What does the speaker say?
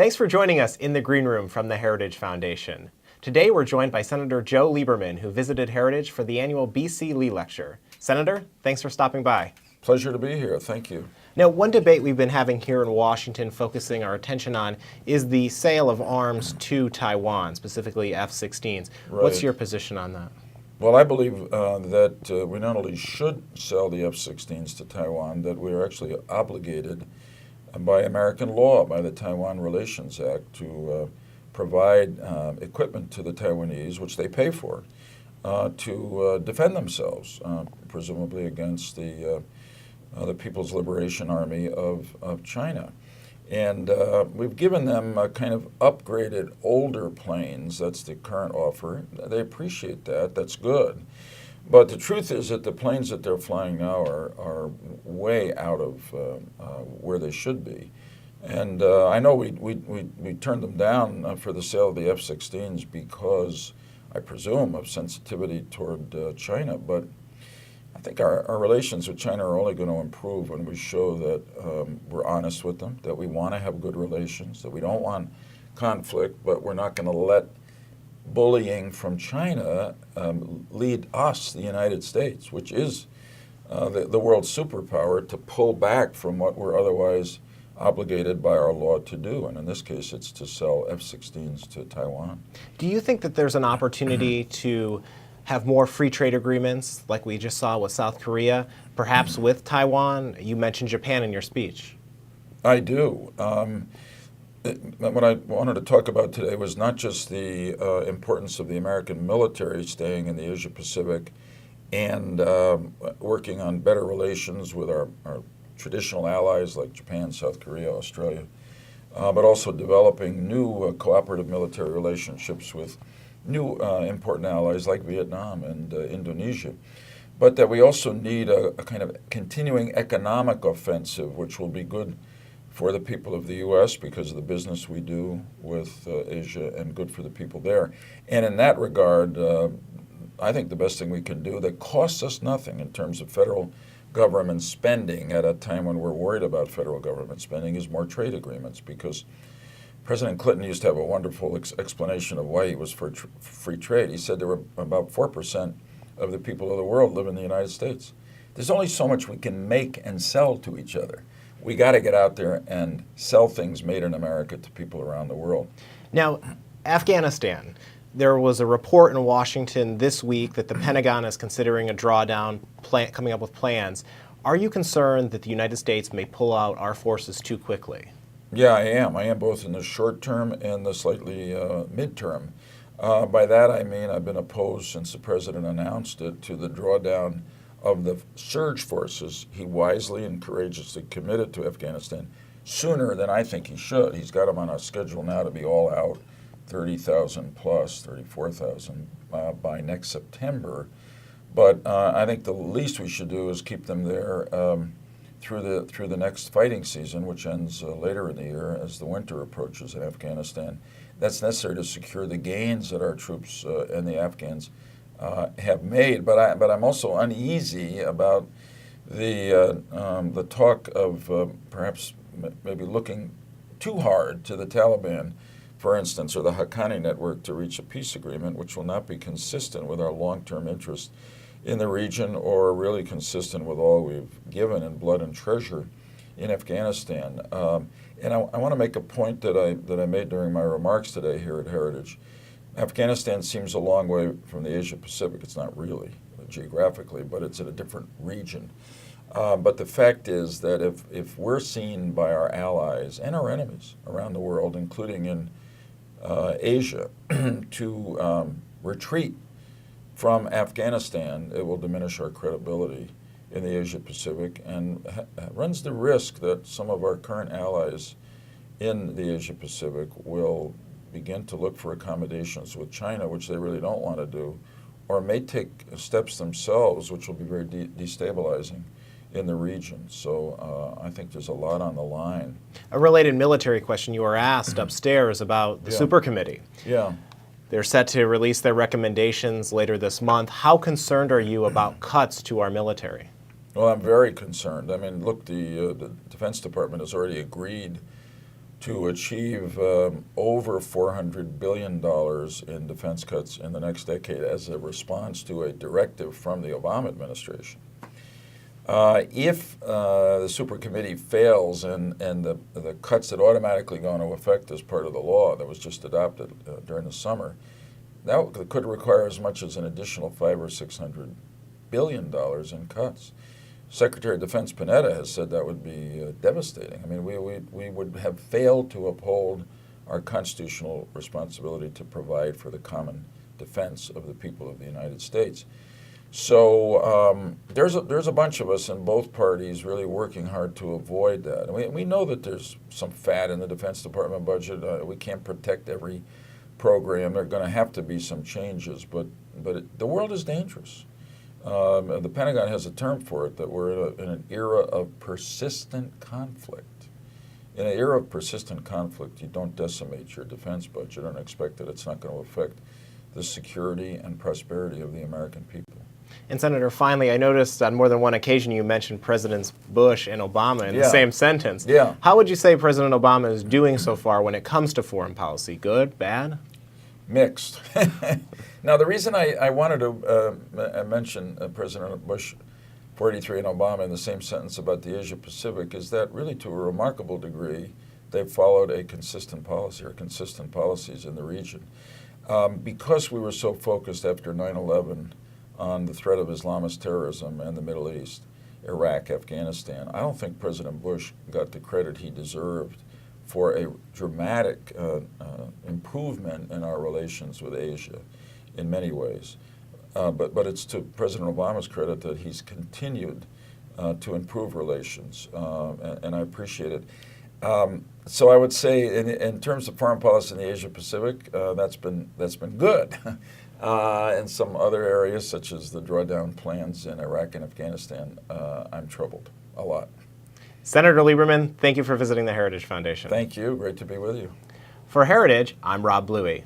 Thanks for joining us in the Green Room from the Heritage Foundation. Today we're joined by Senator Joe Lieberman, who visited Heritage for the annual B.C. Lee Lecture. Senator, thanks for stopping by. Pleasure to be here. Thank you. Now, one debate we've been having here in Washington, focusing our attention on, is the sale of arms to Taiwan, specifically F-16s. Right. What's your position on that? Well, I believe that we not only should sell the F-16s to Taiwan, that we are actually obligated by American law, by the Taiwan Relations Act, to provide equipment to the Taiwanese, which they pay for, to defend themselves, presumably against the People's Liberation Army of China. And we've given them a kind of upgraded older planes. That's the current offer. They appreciate that. That's good. But the truth is that the planes that they're flying now are way out of where they should be. And I know we turned them down for the sale of the F-16s because, I presume, of sensitivity toward China. But I think our relations with China are only going to improve when we show that we're honest with them, that we want to have good relations, that we don't want conflict, but we're not going to let bullying from China lead us, the United States, which is the world's superpower, to pull back from what we're otherwise obligated by our law to do. And in this case, it's to sell F-16s to Taiwan. Do you think that there's an opportunity to have more free trade agreements like we just saw with South Korea, perhaps with Taiwan? You mentioned Japan in your speech. I do. What I wanted to talk about today was not just the importance of the American military staying in the Asia Pacific and working on better relations with our traditional allies like Japan, South Korea, Australia, but also developing new cooperative military relationships with new important allies like Vietnam and Indonesia. But that we also need a kind of continuing economic offensive, which will be good for the people of the U.S. because of the business we do with Asia, and good for the people there. And in that regard, I think the best thing we can do that costs us nothing in terms of federal government spending at a time when we're worried about federal government spending is more trade agreements, because President Clinton used to have a wonderful explanation of why he was for free trade. He said there were about 4% of the people of the world live in the United States. There's only so much we can make and sell to each other. We got to get out there and sell things made in America to people around the world. Now, Afghanistan. There was a report in Washington this week that the Pentagon is considering a drawdown, coming up with plans. Are you concerned that the United States may pull out our forces too quickly? Yeah, I am. I am, both in the short term and the slightly midterm. By that I mean I've been opposed since the president announced it to the drawdown of the surge forces he wisely and courageously committed to Afghanistan sooner than I think he should. He's got them on a schedule now to be all out, 30,000 plus, 34,000 by next September. But I think the least we should do is keep them there through the next fighting season, which ends later in the year as the winter approaches in Afghanistan. That's necessary to secure the gains that our troops and the Afghans have made. But I'm also uneasy about the talk of perhaps maybe looking too hard to the Taliban, for instance, or the Haqqani network to reach a peace agreement, which will not be consistent with our long-term interest in the region, or really consistent with all we've given in blood and treasure in Afghanistan. And I want to make a point that I made during my remarks today here at Heritage. Afghanistan seems a long way from the Asia Pacific. It's not really geographically, but it's in a different region. But the fact is that if we're seen by our allies and our enemies around the world, including in Asia, to retreat from Afghanistan, it will diminish our credibility in the Asia Pacific, and runs the risk that some of our current allies in the Asia Pacific will begin to look for accommodations with China, which they really don't want to do, or may take steps themselves, which will be very destabilizing in the region. So I think there's a lot on the line. A related military question: you were asked upstairs about the Super Committee. Yeah. They're set to release their recommendations later this month. How concerned are you about cuts to our military? Well, I'm very concerned. I mean, look, the Defense Department has already agreed to achieve over $400 billion in defense cuts in the next decade as a response to a directive from the Obama administration. If the super committee fails and the cuts that automatically go into effect as part of the law that was just adopted during the summer, that could require as much as an additional $500 or $600 billion in cuts. Secretary of Defense Panetta has said that would be devastating. I mean, we would have failed to uphold our constitutional responsibility to provide for the common defense of the people of the United States. So there's a bunch of us in both parties really working hard to avoid that. And we know that there's some fat in the Defense Department budget. We can't protect every program. There are going to have to be some changes, but the world is dangerous. The Pentagon has a term for it, that we're in an era of persistent conflict. In an era of persistent conflict, you don't decimate your defense budget and expect that it's not going to affect the security and prosperity of the American people. And Senator, finally, I noticed on more than one occasion you mentioned Presidents Bush and Obama in the same sentence. Yeah. How would you say President Obama is doing so far when it comes to foreign policy? Good? Bad? Mixed. Now, the reason I wanted to mention President Bush 43 and Obama in the same sentence about the Asia Pacific is that really, to a remarkable degree, they've followed a consistent policy or consistent policies in the region. Because we were so focused after 9/11 on the threat of Islamist terrorism in the Middle East, Iraq, Afghanistan, I don't think President Bush got the credit he deserved for a dramatic improvement in our relations with Asia in many ways. But it's to President Obama's credit that he's continued to improve relations, and I appreciate it. So I would say, in terms of foreign policy in the Asia Pacific, that's been good. In some other areas, such as the drawdown plans in Iraq and Afghanistan, I'm troubled a lot. Senator Lieberman, thank you for visiting the Heritage Foundation. Thank you. Great to be with you. For Heritage, I'm Rob Bluey.